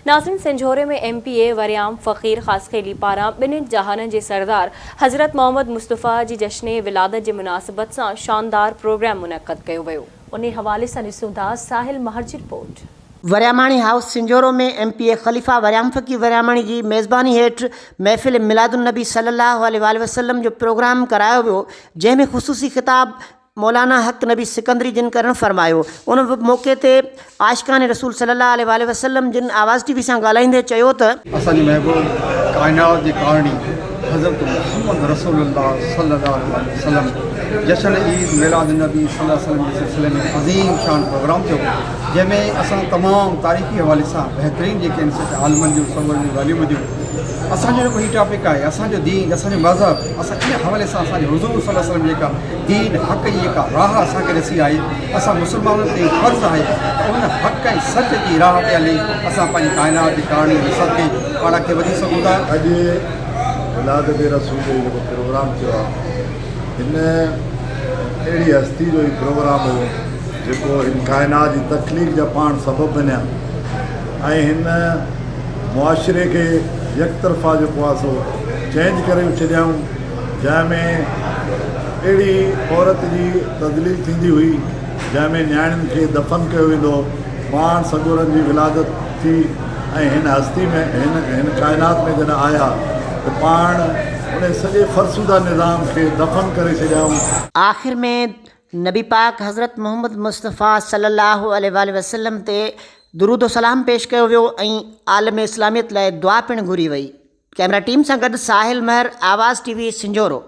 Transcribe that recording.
नाज़रीन, संझोरे में MPA वरियाम फ़कीर ख़ासखेली पारां ॿिन्हिनि जहाननि जे सरदार हज़रत मोहम्मद मुस्तफ़ा जी जश्न विलादत जे मुनासिबत सां शानदार प्रोग्राम मुनक़द कयो वियो। उन हवाले सां ॾिसूं था साहिल महर जी रिपोर्ट। वरियामाणी हाउस सिंजोरो में MPA ख़लीफ़ा वरियाम फ़कीर वरियामाणी जी मेज़बानी हेठि महफ़िल मिलादुन्नबी सल्लल्लाहु अलैहि वसल्लम जो प्रोग्राम करायो वियो, जंहिंमें ख़ुसूसी ख़िताब मौलाना हक़ नबी सिकंदरी जिन करण फरमायो। उन मौक़े ते आशिक़ान रसूल सल्लल्लाहु अलैहि वसल्लम जिन आवाज़ TV सां ॻाल्हाईंदे चयो त असांजी महबूब कायनात जी कहाणी हज़रत मोहम्मद रसूलुल्लाह सल्लल्लाहु अलैहि वसल्लम जश्न ईद मिलाद नबी सल्लल्लाहु अलैहि वसल्लम जे सिलसिले में अज़ीम शान प्रोग्राम थियो, जंहिंमें असां तमामु तारीख़ी हवाले सां बहितरीन जेके आहिनि आलमनि जूं सवरनि जूं ॻाल्हियूं ॿुधियूं। असांजो जेको हीउ टॉपिक आहे असांजो दीन, असांजो मज़हब, असां इन हवाले सां असांजे हुज़ूर सल्लल्लाहु अलैहि वसल्लम जेका दीन हक़ जी जेका राह असांखे ॾसी आहे, असां मुस्लमाननि ते फ़र्ज़ु आहे त उन हक़ ऐं सच जी राह ते हली असां पंहिंजी काइनात जी कहाणी सदके पाण खे वधी सघूं था। अॼु विलादत रसूल जो जेको प्रोग्राम थियो आहे, हिन अहिड़ी हस्ती जो ई प्रोग्राम हो जेको हिन काइनात जी तकलीफ़ जा पाण सबबु बनिया ऐं हिन मुआशिरे खे यकतरफ़ा जेको आहे सो चेंज करे छॾियऊं, जंहिंमें अहिड़ी औरत जी तज़लील थींदी हुई जंहिंमें नियाणियुनि खे दफ़न कयो वेंदो, पाण सगोरनि जी विलादत थी ऐं हिन हस्ती में हिन काइनात में जॾहिं आया त पाण उन सॼे फ़रसूदा निज़ाम खे दफ़न करे छॾियऊं। आख़िर में नबी पाक हज़रत मोहम्मद मुस्तफ़ा सल्लल्लाहु अलैहि वसल्लम ते दुरूद सलाम पेश कयो वियो ऐं आलम इस्लामियत लाइ दुआ पिणु घुरी वई। कैमरा टीम सां गॾु साहिल महर, आवाज़ TV, सिंजोरो।